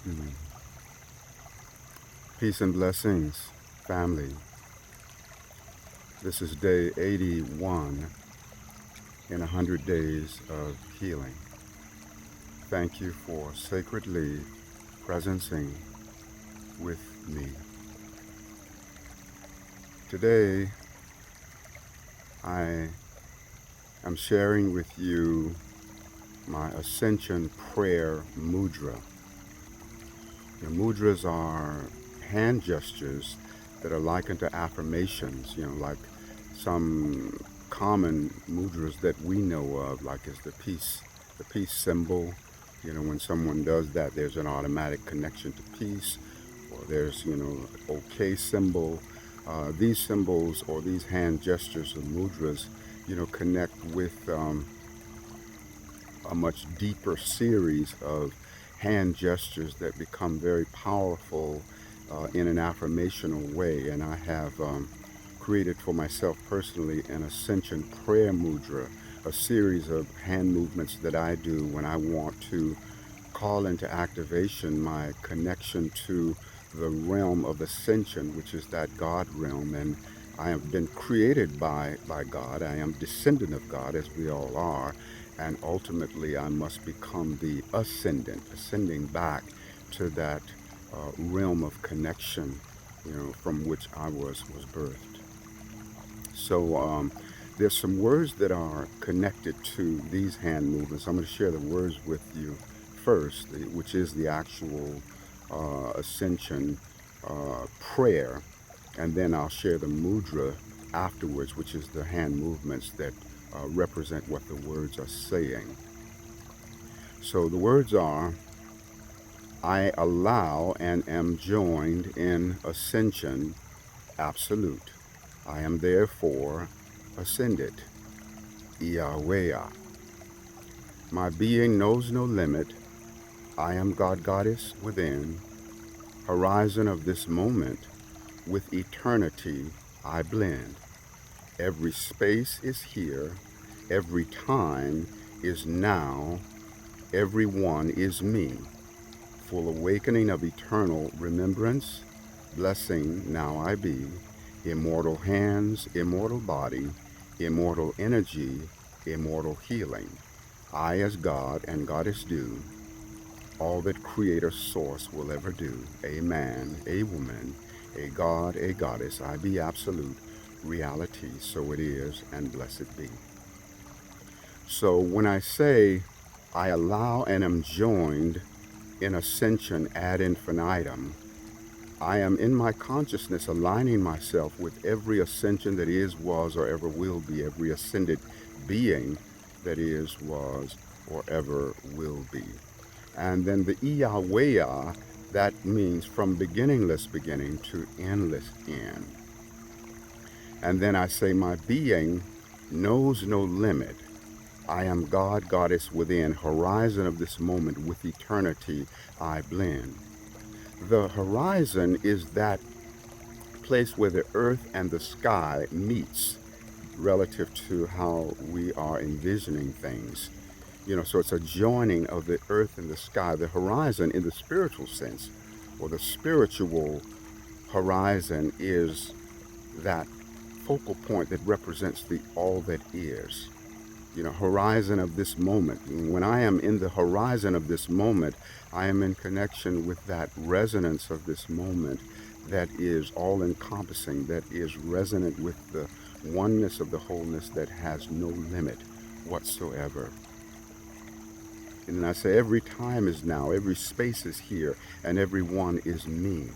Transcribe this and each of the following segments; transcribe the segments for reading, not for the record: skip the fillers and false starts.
Mm. Peace and blessings, family. This is day 81 in 100 days of healing. Thank you for sacredly presencing with me. Today, I am sharing with you my Ascension Prayer Mudra. The mudras are hand gestures that are likened to affirmations, like some common mudras that we know of, like is the peace symbol. When someone does that, there's an automatic connection to peace, or there's, okay symbol. These symbols or these hand gestures or mudras, connect with a much deeper series of hand gestures that become very powerful in an affirmational way. And I have created for myself personally an Ascension Prayer Mudra, a series of hand movements that I do when I want to call into activation my connection to the realm of ascension, which is that God realm. And I have been created by God. I am descendant of God, as we all are. And ultimately, I must become the ascendant, ascending back to that realm of connection, from which I was birthed. So there's some words that are connected to these hand movements. I'm going to share the words with you first, which is the actual ascension prayer, and then I'll share the mudra afterwards, which is the hand movements that represent what the words are saying. So the words are: I allow and am joined in ascension absolute. I am therefore ascended. Yahweh. My being knows no limit. I am God Goddess within. Horizon of this moment, with eternity I blend. Every space is here. Every time is now. Every one is me. Full awakening of eternal remembrance. Blessing now I be. Immortal hands, immortal body, immortal energy, immortal healing. I as God and Goddess do all that Creator Source will ever do. A man, a woman, a God, a goddess. I be absolute reality. So it is, and blessed be. So when I say I allow and am joined in ascension ad infinitum, I am in my consciousness aligning myself with every ascension that is, was, or ever will be, every ascended being that is, was, or ever will be. And then the Iyahweh, that means from beginningless beginning to endless end. And then I say my being knows no limit. I am God, Goddess within, horizon of this moment with eternity I blend. The horizon is that place where the earth and the sky meets relative to how we are envisioning things. So it's a joining of the earth and the sky. The horizon in the spiritual sense, or the spiritual horizon, is that focal point that represents the all that is. Horizon of this moment. When I am in the horizon of this moment, I am in connection with that resonance of this moment that is all encompassing, that is resonant with the oneness of the wholeness that has no limit whatsoever. And then I say every time is now, every space is here, and every one is me.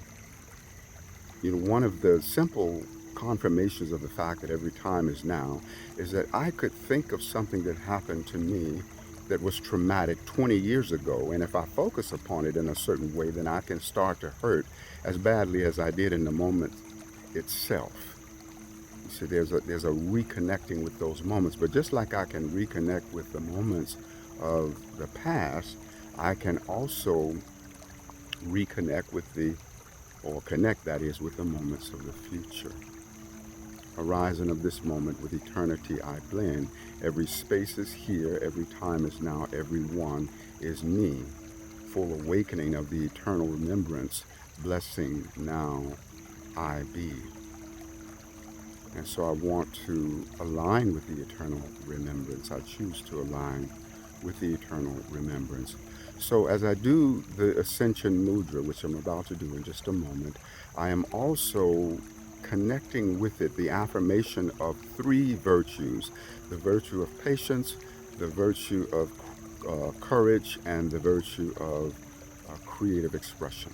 One of the simple confirmations of the fact that every time is now is that I could think of something that happened to me that was traumatic 20 years ago, and if I focus upon it in a certain way, then I can start to hurt as badly as I did in the moment itself. You see, there's a reconnecting with those moments, but just like I can reconnect with the moments of the past, I can also reconnect with connect, that is, with the moments of the future. Horizon of this moment with eternity I blend. Every space is here, every time is now, every one is me. full awakening of the eternal remembrance, blessing now I be. And so I want to align with the eternal remembrance. I choose to align with the eternal remembrance. So as I do the Ascension Mudra, which I'm about to do in just a moment, I am also connecting with it the affirmation of three virtues: the virtue of patience, the virtue of courage, and the virtue of creative expression.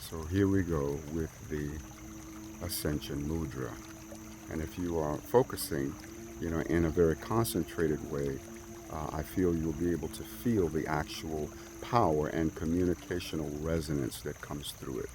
So here we go with the Ascension Mudra. And if you are focusing, in a very concentrated way, I feel you'll be able to feel the actual power and communicational resonance that comes through it.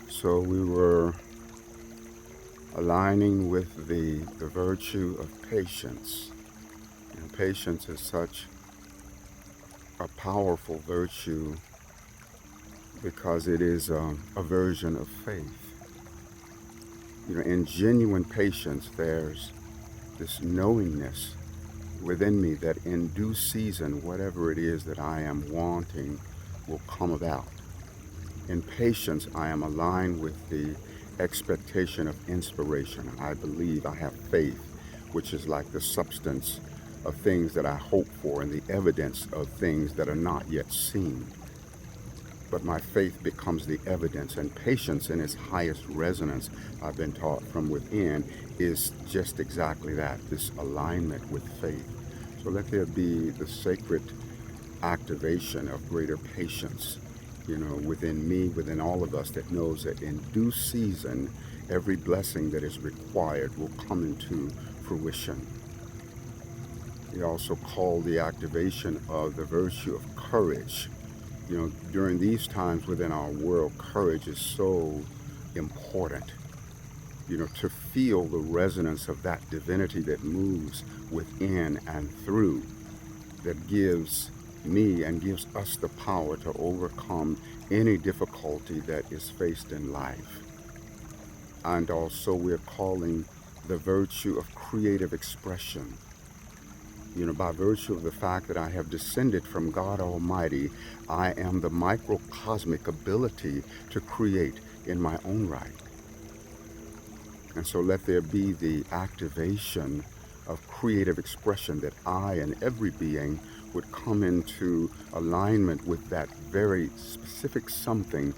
So we were aligning with the virtue of patience. Patience is such a powerful virtue because it is a version of faith. In genuine patience, there's this knowingness within me that in due season, whatever it is that I am wanting will come about. In patience, I am aligned with the expectation of inspiration. I believe, I have faith, which is like the substance of things that I hope for and the evidence of things that are not yet seen. But my faith becomes the evidence, and patience in its highest resonance, I've been taught from within, is just exactly that, this alignment with faith. So let there be the sacred activation of greater patience, within me, within all of us, that knows that in due season, every blessing that is required will come into fruition. We also call the activation of the virtue of courage. During these times within our world, courage is so important. To feel the resonance of that divinity that moves within and through, that gives me and gives us the power to overcome any difficulty that is faced in life. And also we're calling the virtue of creative expression. By virtue of the fact that I have descended from God Almighty, I am the microcosmic ability to create in my own right. And so let there be the activation of creative expression, that I and every being would come into alignment with that very specific something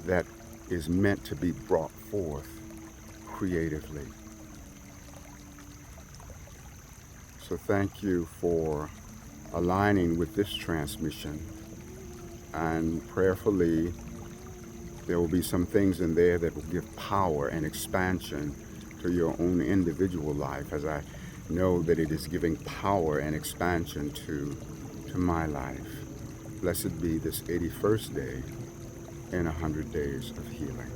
that is meant to be brought forth creatively. So thank you for aligning with this transmission, and prayerfully there will be some things in there that will give power and expansion to your own individual life, as I know that it is giving power and expansion to my life. Blessed be this 81st day in 100 days of healing.